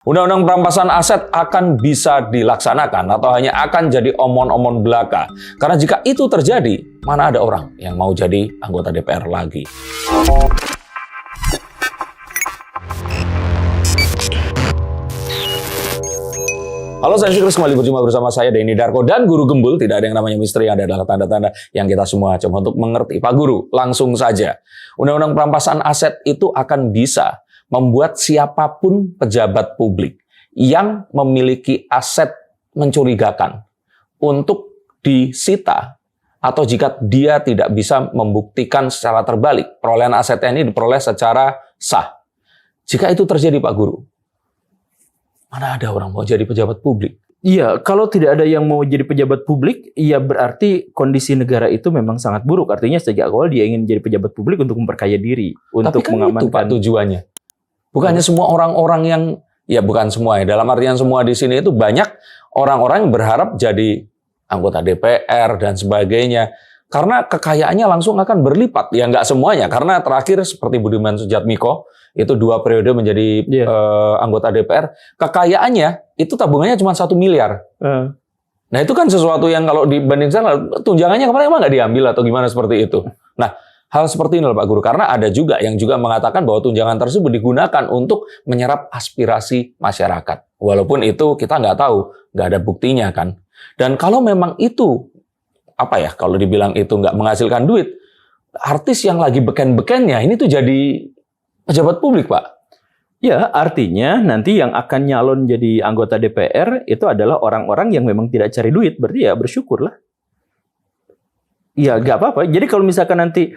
Undang-undang perampasan aset akan bisa dilaksanakan atau hanya akan jadi omon-omon belaka? Karena jika itu terjadi, mana ada orang yang mau jadi anggota DPR lagi? Halo, saya Sikris, kembali berjumpa bersama saya Denny Darko dan Guru Gembul. Tidak ada yang namanya misteri, yang ada adalah tanda-tanda yang kita semua coba untuk mengerti. Pak Guru, langsung saja. Undang-undang perampasan aset itu akan bisa membuat siapapun pejabat publik yang memiliki aset mencurigakan untuk disita, atau jika dia tidak bisa membuktikan secara terbalik perolehan asetnya ini diperoleh secara sah. Jika itu terjadi, Pak Guru, mana ada orang mau jadi pejabat publik? Iya, kalau tidak ada yang mau jadi pejabat publik, ya berarti kondisi negara itu memang sangat buruk. Artinya sejak awal dia ingin jadi pejabat publik untuk memperkaya diri, untuk kan mengamankan. Itu, Pak, tujuannya. Bukannya semua orang-orang yang, ya bukan semua ya, dalam artian semua di sini itu banyak orang-orang yang berharap jadi anggota DPR dan sebagainya. Karena kekayaannya langsung akan berlipat. Ya nggak semuanya, karena terakhir seperti Budiman Sujatmiko, itu 2 periode menjadi anggota DPR, kekayaannya itu tabungannya cuma 1 miliar. Nah itu kan sesuatu yang kalau dibandingkan, tunjangannya kemarin emang nggak diambil atau gimana seperti itu. Nah, hal seperti ini loh Pak Guru, karena ada juga yang juga mengatakan bahwa tunjangan tersebut digunakan untuk menyerap aspirasi masyarakat. Walaupun itu kita nggak tahu, nggak ada buktinya kan. Dan kalau memang itu, apa ya, kalau dibilang itu nggak menghasilkan duit, artis yang lagi beken-bekennya ini tuh jadi pejabat publik, Pak. Ya, artinya nanti yang akan nyalon jadi anggota DPR itu adalah orang-orang yang memang tidak cari duit, berarti ya bersyukurlah. Ya, nggak apa-apa. Jadi kalau misalkan nanti,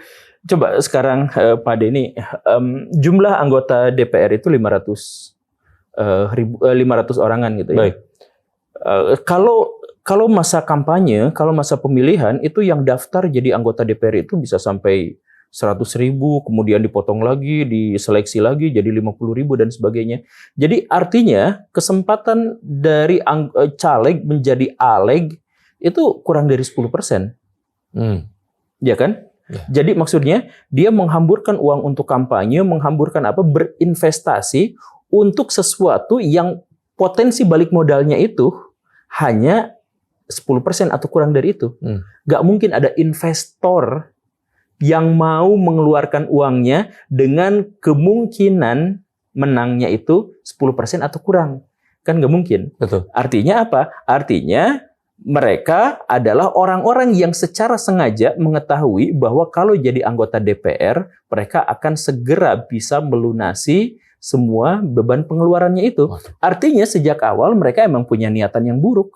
coba sekarang Pak Denny, jumlah anggota DPR itu 500 orangan gitu ya. Baik. Kalau masa kampanye, kalau masa pemilihan, itu yang daftar jadi anggota DPR itu bisa sampai 100.000, kemudian dipotong lagi, diseleksi lagi jadi 50.000 dan sebagainya. Jadi artinya kesempatan dari caleg menjadi aleg itu kurang dari 10%. Ya kan? Ya. Jadi maksudnya dia menghamburkan uang untuk kampanye, menghamburkan berinvestasi untuk sesuatu yang potensi balik modalnya itu hanya 10% atau kurang dari itu. Gak mungkin ada investor yang mau mengeluarkan uangnya dengan kemungkinan menangnya itu 10% atau kurang. Kan gak mungkin. Betul. Artinya apa? Artinya mereka adalah orang-orang yang secara sengaja mengetahui bahwa kalau jadi anggota DPR, mereka akan segera bisa melunasi semua beban pengeluarannya itu. Artinya sejak awal mereka emang punya niatan yang buruk.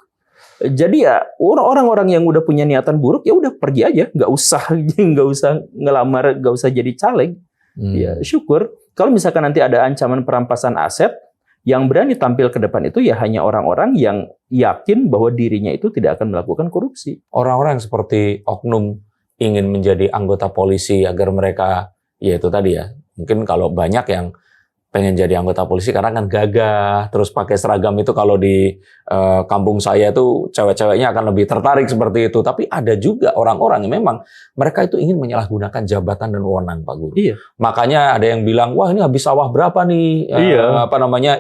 Jadi ya orang-orang yang udah punya niatan buruk ya udah pergi aja, nggak usah ngelamar, nggak usah jadi caleg. Ya syukur. Kalau misalkan nanti ada ancaman perampasan aset, yang berani tampil ke depan itu ya hanya orang-orang yang yakin bahwa dirinya itu tidak akan melakukan korupsi. Orang-orang yang seperti oknum ingin menjadi anggota polisi agar mereka, ya itu tadi ya, mungkin kalau banyak yang pengen jadi anggota polisi karena kan gagah, terus pakai seragam itu, kalau di kampung saya itu cewek-ceweknya akan lebih tertarik seperti itu. Tapi ada juga orang-orang yang memang mereka itu ingin menyalahgunakan jabatan dan wewenang, Pak Guru. Iya. Makanya ada yang bilang, wah ini habis sawah berapa nih,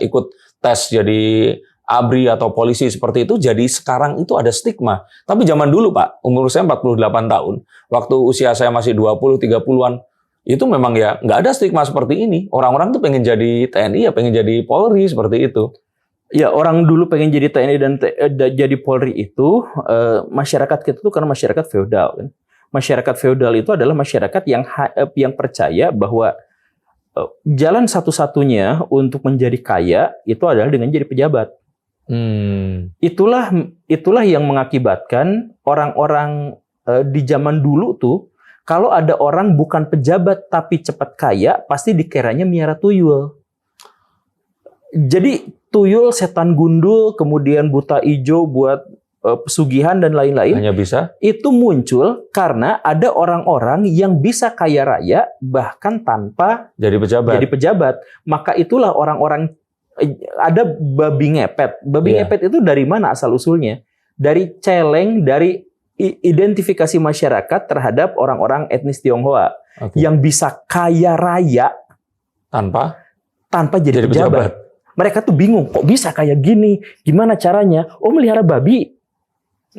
ikut tes jadi ABRI atau polisi seperti itu. Jadi sekarang itu ada stigma. Tapi zaman dulu, Pak, umur saya 48 tahun, waktu usia saya masih 20-30-an, itu memang ya nggak ada stigma seperti ini. Orang-orang tuh pengen jadi TNI, ya pengen jadi Polri, seperti itu. Ya, orang dulu pengen jadi TNI dan jadi Polri itu, masyarakat kita itu karena masyarakat feodal. Kan? Masyarakat feodal itu adalah masyarakat yang percaya bahwa jalan satu-satunya untuk menjadi kaya itu adalah dengan jadi pejabat. Itulah yang mengakibatkan orang-orang di zaman dulu tuh, kalau ada orang bukan pejabat tapi cepat kaya, pasti dikiranya miara tuyul. Jadi tuyul, setan gundul, kemudian buta ijo buat pesugihan dan lain-lain. Hanya bisa? Itu muncul karena ada orang-orang yang bisa kaya raya bahkan tanpa jadi pejabat. Maka itulah orang-orang, ada babi ngepet. Babi ngepet itu dari mana asal-usulnya? Dari celeng, dari identifikasi masyarakat terhadap orang-orang etnis Tionghoa yang bisa kaya raya tanpa jadi pejabat. mereka tuh bingung, kok bisa kayak gini? Gimana caranya? Oh, melihara babi.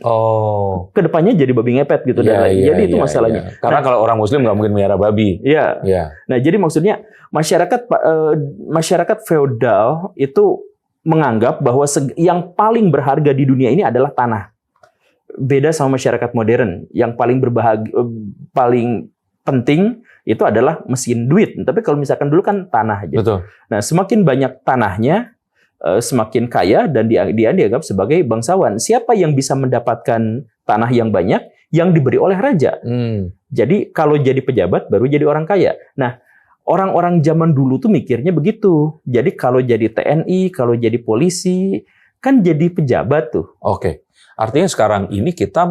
Oh. Kedepannya jadi babi ngepet gitu dan lain. Jadi itu masalahnya. Iya. Karena kalau orang Muslim nggak mungkin melihara babi. Iya. Iya. Nah, jadi maksudnya masyarakat feodal itu menganggap bahwa yang paling berharga di dunia ini adalah tanah. Beda sama masyarakat modern, yang paling paling penting itu adalah mesin duit. Tapi kalau misalkan dulu kan tanah aja. Betul. Nah, semakin banyak tanahnya, semakin kaya dan dia dianggap sebagai bangsawan. Siapa yang bisa mendapatkan tanah yang banyak yang diberi oleh raja? Jadi kalau jadi pejabat baru jadi orang kaya. Nah, orang-orang zaman dulu tuh mikirnya begitu. Jadi kalau jadi TNI, kalau jadi polisi, kan jadi pejabat tuh. Oke. Artinya sekarang ini kita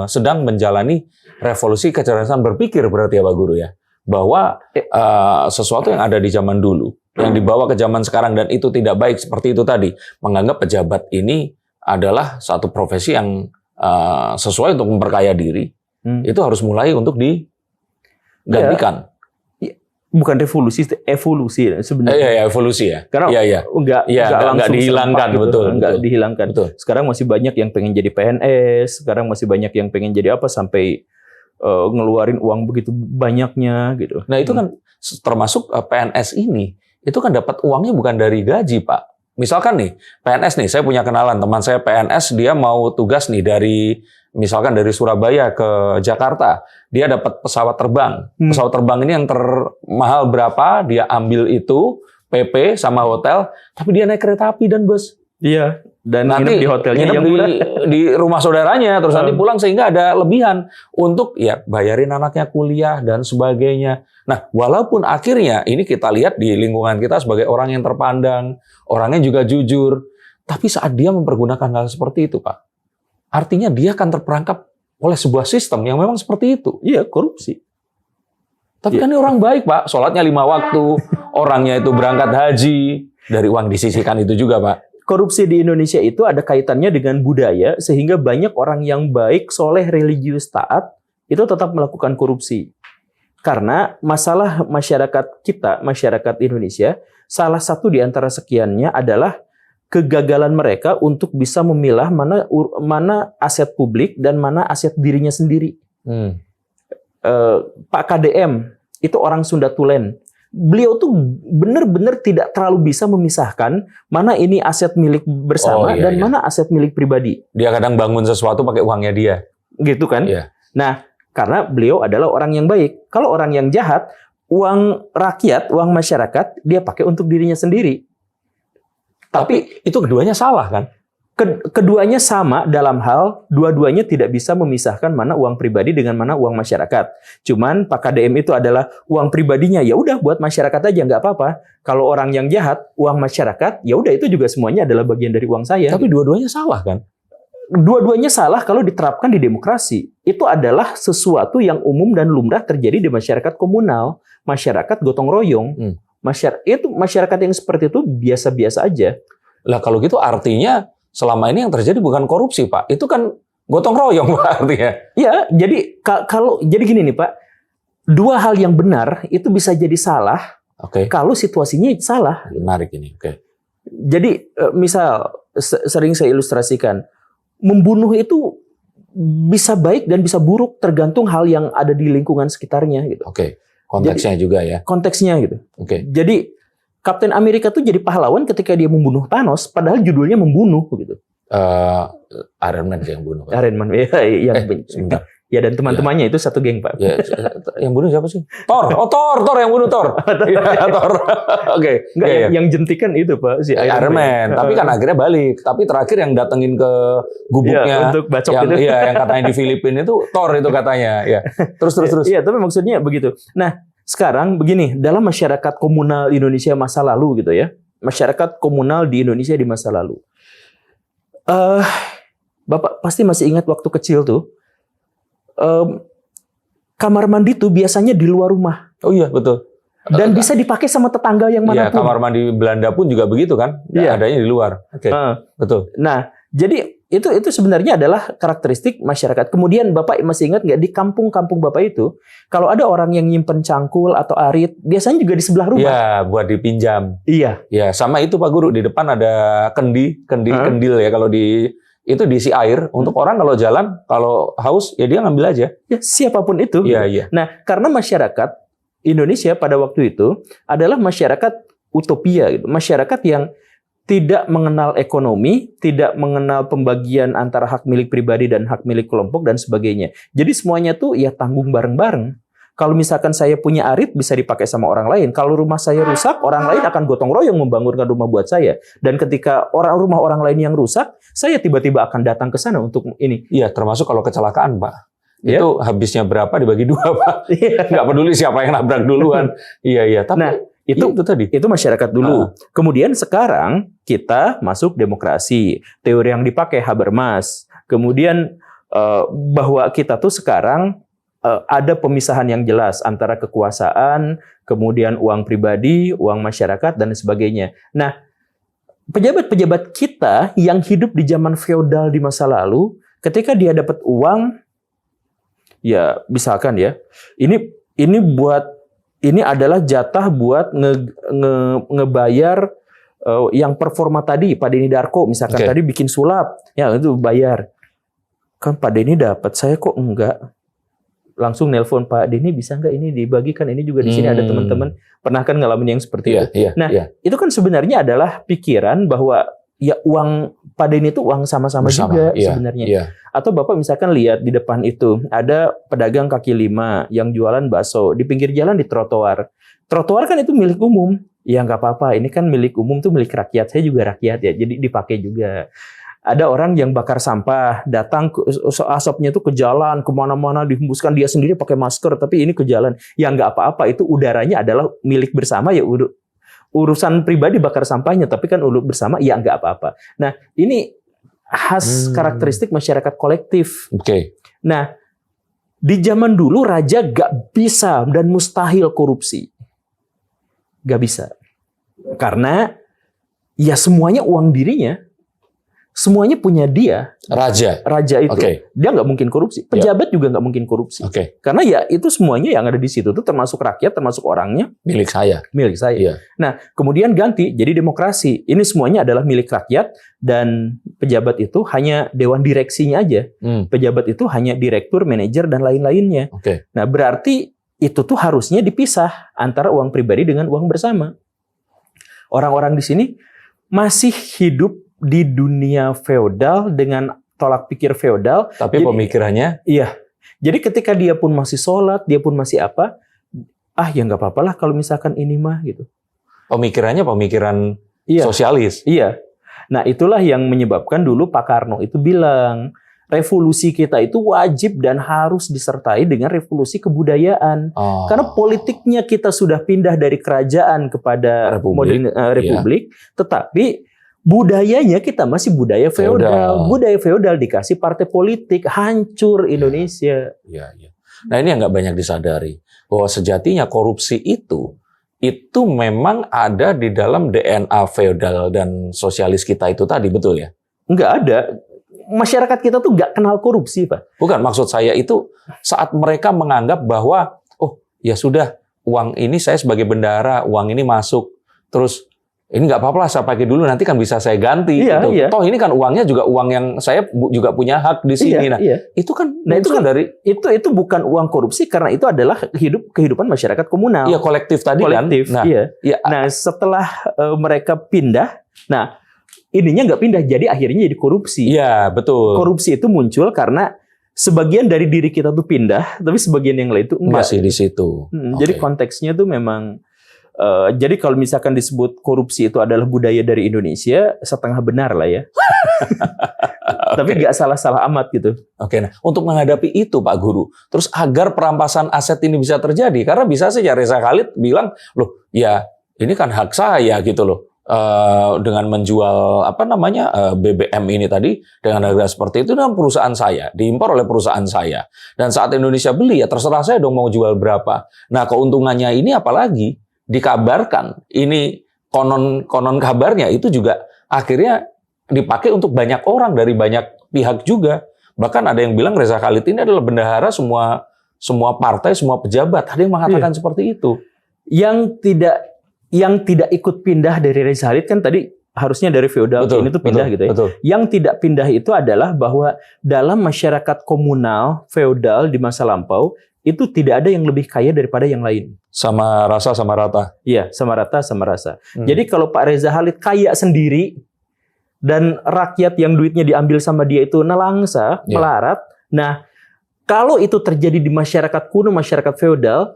sedang menjalani revolusi kecerdasan berpikir berarti ya Pak Guru ya. Bahwa sesuatu yang ada di zaman dulu yang dibawa ke zaman sekarang dan itu tidak baik seperti itu tadi, menganggap pejabat ini adalah satu profesi yang sesuai untuk memperkaya diri, itu harus mulai untuk digantikan. Bukan revolusi, evolusi sebenarnya. Iya, evolusi ya. Karena nggak dihilangkan, gitu, betul. Nggak dihilangkan. Betul. Sekarang masih banyak yang pengen jadi PNS, sekarang masih banyak yang pengen jadi apa sampai ngeluarin uang begitu banyaknya gitu. Nah itu kan termasuk PNS ini. Itu kan dapat uangnya bukan dari gaji, Pak. Misalkan nih, PNS nih, saya punya kenalan, teman saya PNS, dia mau tugas nih misalkan dari Surabaya ke Jakarta, dia dapat pesawat terbang. Pesawat terbang ini yang termahal berapa, dia ambil itu, PP sama hotel, tapi dia naik kereta api dan bus. Iya, dan nanti nginep di hotelnya yang di rumah saudaranya, terus nanti pulang sehingga ada lebihan untuk ya bayarin anaknya kuliah dan sebagainya. Nah, walaupun akhirnya ini kita lihat di lingkungan kita sebagai orang yang terpandang, orangnya juga jujur, tapi saat dia mempergunakan hal seperti itu, Pak, artinya dia akan terperangkap oleh sebuah sistem yang memang seperti itu. Iya, korupsi. Tapi kan ini orang baik, Pak, sholatnya 5 waktu, orangnya itu berangkat haji, dari uang disisihkan itu juga, Pak. Korupsi di Indonesia itu ada kaitannya dengan budaya, sehingga banyak orang yang baik, soleh, religius, taat, itu tetap melakukan korupsi. Karena masalah masyarakat kita, masyarakat Indonesia, salah satu di antara sekiannya adalah kegagalan mereka untuk bisa memilah mana aset publik dan mana aset dirinya sendiri. Pak KDM, itu orang Sunda Tulen. Beliau tuh benar-benar tidak terlalu bisa memisahkan mana ini aset milik bersama dan mana aset milik pribadi. Dia kadang bangun sesuatu pakai uangnya dia. Gitu kan? Iya. Nah, karena beliau adalah orang yang baik. Kalau orang yang jahat, uang rakyat, uang masyarakat, dia pakai untuk dirinya sendiri. Tapi itu keduanya salah kan? Keduanya sama dalam hal dua-duanya tidak bisa memisahkan mana uang pribadi dengan mana uang masyarakat. Cuman Pak KDM itu adalah uang pribadinya, ya udah buat masyarakat aja nggak apa-apa. Kalau orang yang jahat, uang masyarakat, ya udah itu juga semuanya adalah bagian dari uang saya. Tapi dua-duanya salah kan? Dua-duanya salah kalau diterapkan di demokrasi. Itu adalah sesuatu yang umum dan lumrah terjadi di masyarakat komunal, masyarakat gotong royong. Masyarakat yang seperti itu biasa-biasa aja. Lah kalau gitu artinya selama ini yang terjadi bukan korupsi, Pak. Itu kan gotong royong, Pak, artinya. Ya, jadi jadi gini nih, Pak. Dua hal yang benar itu bisa jadi salah. Kalau situasinya salah. Menarik ini. Jadi misal sering saya ilustrasikan, membunuh itu bisa baik dan bisa buruk tergantung hal yang ada di lingkungan sekitarnya gitu. Konteksnya jadi, juga ya. Konteksnya gitu. Jadi Kapten Amerika tuh jadi pahlawan ketika dia membunuh Thanos, padahal judulnya membunuh gitu. Iron Man yang bunuh. Iron Man, sebentar. Ya dan teman-temannya itu satu geng, Pak. Ya, yang bunuh siapa sih? Thor. Oh, Thor yang bunuh Thor. Thor. Yang jentikan itu, Pak, si Iron Man. Tapi kan akhirnya balik. Tapi terakhir yang datengin ke gubuknya untuk bacok yang, itu. Iya, yang katanya di Filipina itu Thor itu katanya. Ya. Terus. Iya, tapi maksudnya begitu. Nah, sekarang begini, dalam masyarakat komunal Indonesia masa lalu gitu ya. Masyarakat komunal di Indonesia di masa lalu. Bapak pasti masih ingat waktu kecil tuh. Kamar mandi tuh biasanya di luar rumah. Oh iya, betul. Dan bisa dipakai sama tetangga yang manapun. Iya, kamar mandi Belanda pun juga begitu kan? Iya. Adanya di luar. Betul. Nah, jadi itu sebenarnya adalah karakteristik masyarakat. Kemudian Bapak masih ingat nggak di kampung-kampung Bapak itu, kalau ada orang yang nyimpen cangkul atau arit, biasanya juga di sebelah rumah. Iya, buat dipinjam. Iya. Ya, sama itu Pak Guru, di depan ada kendil ya, kalau itu diisi air untuk orang kalau jalan, kalau haus ya dia ngambil aja. Ya, siapapun itu. Iya, iya. Nah, karena masyarakat Indonesia pada waktu itu adalah masyarakat utopia, gitu. Masyarakat yang tidak mengenal ekonomi, tidak mengenal pembagian antara hak milik pribadi dan hak milik kelompok dan sebagainya. Jadi semuanya tuh ya tanggung bareng-bareng. Kalau misalkan saya punya arit bisa dipakai sama orang lain. Kalau rumah saya rusak, orang lain akan gotong royong membangunkan rumah buat saya. Dan ketika rumah orang lain yang rusak, saya tiba-tiba akan datang ke sana untuk ini. Iya, termasuk kalau kecelakaan, Pak. Ya. Itu habisnya berapa dibagi 2, Pak. Nggak peduli siapa yang nabrak duluan. Iya. Tapi nah, itu tadi. Itu masyarakat dulu. Kemudian sekarang kita masuk demokrasi. Teori yang dipakai Habermas. Kemudian bahwa kita tuh sekarang ada pemisahan yang jelas antara kekuasaan, kemudian uang pribadi, uang masyarakat, dan sebagainya. Nah, pejabat-pejabat kita yang hidup di zaman feodal di masa lalu, ketika dia dapat uang, ya misalkan ya, ini adalah jatah buat ngebayar yang performa tadi, Pak Denny Darko misalkan tadi bikin sulap, ya itu bayar. Kan Pak Denny dapat, saya kok enggak. Langsung nelpon Pak Denny, bisa enggak ini dibagikan? Ini juga di sini ada teman-teman pernah kan ngalamin yang seperti itu. Itu kan sebenarnya adalah pikiran bahwa ya uang Pak Denny itu uang sama-sama juga sebenarnya. Iya. Atau Bapak misalkan lihat di depan itu ada pedagang kaki lima yang jualan bakso di pinggir jalan di trotoar. Trotoar kan itu milik umum. Ya nggak apa-apa, ini kan milik umum tuh milik rakyat. Saya juga rakyat ya, jadi dipakai juga. Ada orang yang bakar sampah, datang asapnya itu ke jalan, kemana-mana dihembuskan, dia sendiri pakai masker, tapi ini ke jalan. Ya nggak apa-apa, itu udaranya adalah milik bersama ya urusan pribadi bakar sampahnya, tapi kan urusan bersama ya nggak apa-apa. Nah ini khas karakteristik masyarakat kolektif. Nah di zaman dulu raja nggak bisa dan mustahil korupsi, nggak bisa, karena ya semuanya uang dirinya. Semuanya punya dia. Raja itu. Dia nggak mungkin korupsi. Pejabat juga nggak mungkin korupsi. Karena ya itu semuanya yang ada di situ tuh termasuk rakyat, termasuk orangnya. Milik saya. Nah, kemudian ganti jadi demokrasi. Ini semuanya adalah milik rakyat dan pejabat itu hanya dewan direksinya aja. Pejabat itu hanya direktur, manajer dan lain-lainnya. Nah, berarti itu tuh harusnya dipisah antara uang pribadi dengan uang bersama. Orang-orang di sini masih hidup di dunia feodal dengan tolak pikir feodal. Tapi pemikirannya? Iya. Jadi ketika dia pun masih sholat, dia pun masih apa, ya nggak apa-apa lah kalau misalkan ini mah gitu. Pemikirannya pemikiran sosialis? Iya. Nah itulah yang menyebabkan dulu Pak Karno itu bilang, revolusi kita itu wajib dan harus disertai dengan revolusi kebudayaan. Karena politiknya kita sudah pindah dari kerajaan kepada republik, tetapi budayanya kita masih budaya feodal. Budaya feodal dikasih partai politik, hancur Indonesia. Nah ini yang nggak banyak disadari, bahwa sejatinya korupsi itu memang ada di dalam DNA feodal dan sosialis kita itu tadi, betul ya? Nggak ada. Masyarakat kita tuh nggak kenal korupsi, Pak. Bukan, maksud saya itu saat mereka menganggap bahwa, oh ya sudah, uang ini saya sebagai bendahara, uang ini masuk, terus ini nggak apa-apa lah, saya pakai dulu, nanti kan bisa saya ganti. Toh ini kan uangnya juga uang yang saya juga punya hak di sini. Itu kan, itu bukan uang korupsi karena itu adalah kehidupan masyarakat komunal. Iya, kolektif tadi kan. Nah, setelah mereka pindah, ininya nggak pindah, jadi akhirnya jadi korupsi. Iya, betul. Korupsi itu muncul karena sebagian dari diri kita tuh pindah, tapi sebagian yang lain itu enggak. Masih di situ. Jadi konteksnya tuh memang. Jadi kalau misalkan disebut korupsi itu adalah budaya dari Indonesia, setengah benar lah ya. Tapi nggak salah-salah amat gitu. Nah untuk menghadapi itu Pak Guru, terus agar perampasan aset ini bisa terjadi, karena bisa saja Reza Khalid bilang, loh ya ini kan hak saya gitu loh. Dengan menjual BBM ini tadi dengan harga seperti itu dengan perusahaan saya, diimpor oleh perusahaan saya. Dan saat Indonesia beli ya terserah saya dong mau jual berapa. Nah keuntungannya ini apalagi dikabarkan, ini konon kabarnya itu juga akhirnya dipakai untuk banyak orang dari banyak pihak juga. Bahkan ada yang bilang Reza Khalid ini adalah bendahara semua partai, semua pejabat. Ada yang mengatakan seperti itu. Yang tidak ikut pindah dari Reza Khalid kan tadi harusnya dari feodal ini tuh pindah gitu ya. Betul. Yang tidak pindah itu adalah bahwa dalam masyarakat komunal feodal di masa lampau itu tidak ada yang lebih kaya daripada yang lain. Sama rasa, sama rata. Iya, sama rata, sama rasa. Jadi kalau Pak Reza Khalid kaya sendiri dan rakyat yang duitnya diambil sama dia itu nelangsa, melarat. Nah, kalau itu terjadi di masyarakat kuno, masyarakat feodal,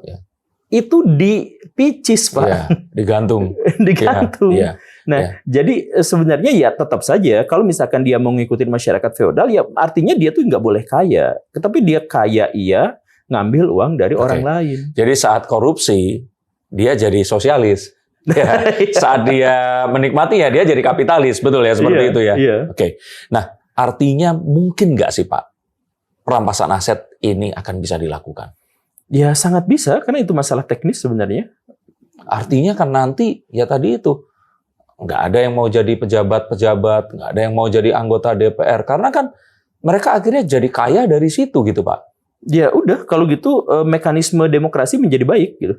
itu dipicis, Pak. Digantung. Digantung. Nah, jadi sebenarnya ya tetap saja kalau misalkan dia mau ngikutin masyarakat feodal, ya artinya dia tuh nggak boleh kaya. Tetapi dia kaya ngambil uang dari orang lain. Jadi saat korupsi, dia jadi sosialis. Saat dia menikmati ya dia jadi kapitalis. Betul ya, seperti itu ya? Oke. Nah, artinya mungkin nggak sih Pak, perampasan aset ini akan bisa dilakukan? Ya sangat bisa, karena itu masalah teknis sebenarnya. Artinya kan nanti, ya tadi itu, nggak ada yang mau jadi pejabat-pejabat, nggak ada yang mau jadi anggota DPR. Karena kan mereka akhirnya jadi kaya dari situ gitu Pak. Ya udah, kalau gitu mekanisme demokrasi menjadi baik gitu.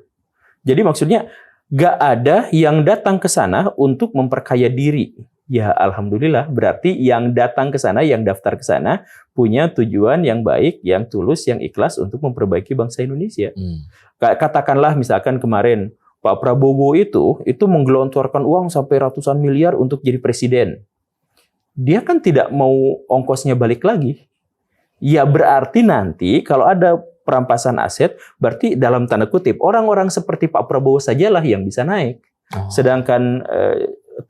Jadi maksudnya nggak ada yang datang ke sana untuk memperkaya diri. Ya alhamdulillah, berarti yang datang ke sana, yang daftar ke sana punya tujuan yang baik, yang tulus, yang ikhlas untuk memperbaiki bangsa Indonesia. Katakanlah misalkan kemarin Pak Prabowo itu menggelontorkan uang sampai ratusan miliar untuk jadi presiden. Dia kan tidak mau ongkosnya balik lagi. Ya berarti nanti kalau ada perampasan aset, berarti dalam tanda kutip orang-orang seperti Pak Prabowo sajalah yang bisa naik. Sedangkan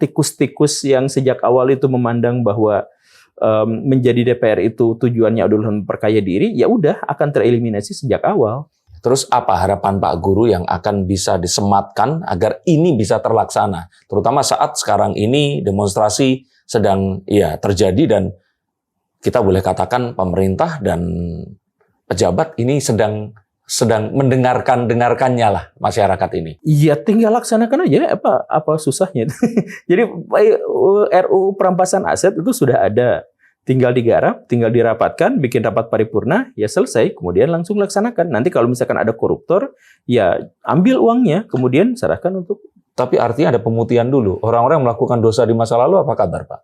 tikus-tikus yang sejak awal itu memandang bahwa menjadi DPR itu tujuannya adalah memperkaya diri, ya udah akan tereliminasi sejak awal. Terus apa harapan Pak Guru yang akan bisa disematkan agar ini bisa terlaksana? Terutama saat sekarang ini demonstrasi sedang terjadi dan kita boleh katakan pemerintah dan pejabat ini sedang mendengarkannya lah masyarakat ini. Iya, tinggal laksanakan aja, apa susahnya. Jadi RUU perampasan aset itu sudah ada, tinggal digarap, tinggal dirapatkan, bikin rapat paripurna, ya selesai, kemudian langsung laksanakan. Nanti kalau misalkan ada koruptor, ya ambil uangnya, kemudian serahkan untuk. Tapi artinya ada pemutihan dulu. Orang-orang yang melakukan dosa di masa lalu apa kabar Pak?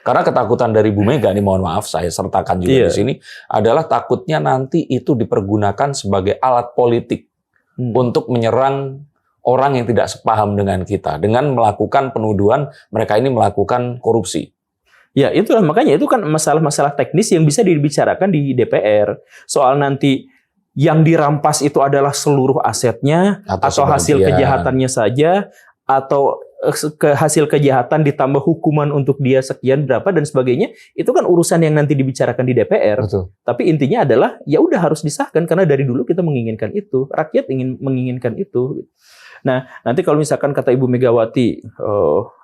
Karena ketakutan dari Bu Mega, ini mohon maaf saya sertakan juga di sini, adalah takutnya nanti itu dipergunakan sebagai alat politik untuk menyerang orang yang tidak sepaham dengan kita, dengan melakukan penuduhan mereka ini melakukan korupsi. Ya itulah, makanya itu kan masalah-masalah teknis yang bisa dibicarakan di DPR. Soal nanti yang dirampas itu adalah seluruh asetnya, atau hasil kejahatannya saja, atau hasil kejahatan ditambah hukuman untuk dia sekian berapa dan sebagainya, itu kan urusan yang nanti dibicarakan di DPR. Betul. Tapi intinya adalah ya udah harus disahkan karena dari dulu kita menginginkan itu, rakyat menginginkan itu. Nah, nanti kalau misalkan kata Ibu Megawati,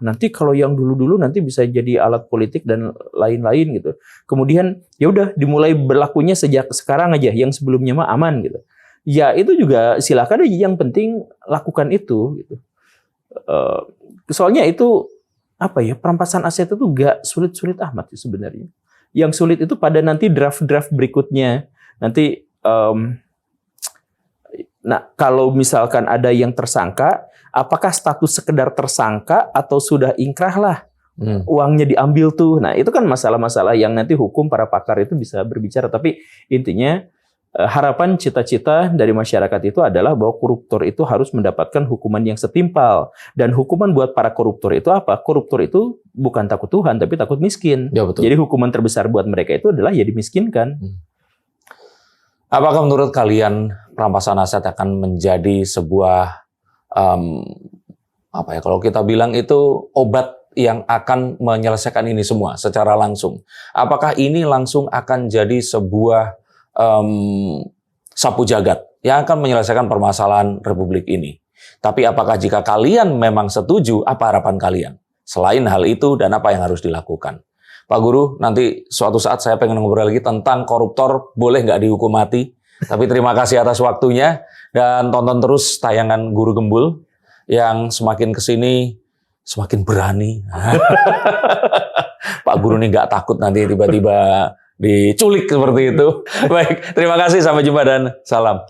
nanti kalau yang dulu-dulu nanti bisa jadi alat politik dan lain-lain gitu. Kemudian ya udah dimulai berlakunya sejak sekarang aja, yang sebelumnya mah aman gitu. Ya itu juga silakan aja, yang penting lakukan itu gitu. Soalnya itu perampasan aset itu gak sulit-sulit amat sih sebenarnya. Yang sulit itu pada nanti draft-draft berikutnya. Nanti kalau misalkan ada yang tersangka, apakah status sekedar tersangka atau sudah inkrah lah uangnya diambil tuh. Nah itu kan masalah-masalah yang nanti hukum para pakar itu bisa berbicara. Tapi intinya harapan cita-cita dari masyarakat itu adalah bahwa koruptor itu harus mendapatkan hukuman yang setimpal. Dan hukuman buat para koruptor itu apa? Koruptor itu bukan takut Tuhan, tapi takut miskin. Ya, betul. Jadi hukuman terbesar buat mereka itu adalah ya dimiskinkan. Apakah menurut kalian perampasan aset akan menjadi sebuah kalau kita bilang itu obat yang akan menyelesaikan ini semua secara langsung? Apakah ini langsung akan jadi sebuah sapu jagat yang akan menyelesaikan permasalahan Republik ini? Tapi apakah jika kalian memang setuju, apa harapan kalian? Selain hal itu, dan apa yang harus dilakukan? Pak Guru, nanti suatu saat saya pengen ngobrol lagi tentang koruptor boleh nggak dihukum mati. Tapi terima kasih atas waktunya, dan tonton terus tayangan Guru Gembul yang semakin kesini semakin berani. Pak Guru ini nggak takut nanti tiba-tiba diculik seperti itu. Baik, terima kasih, sampai jumpa dan salam.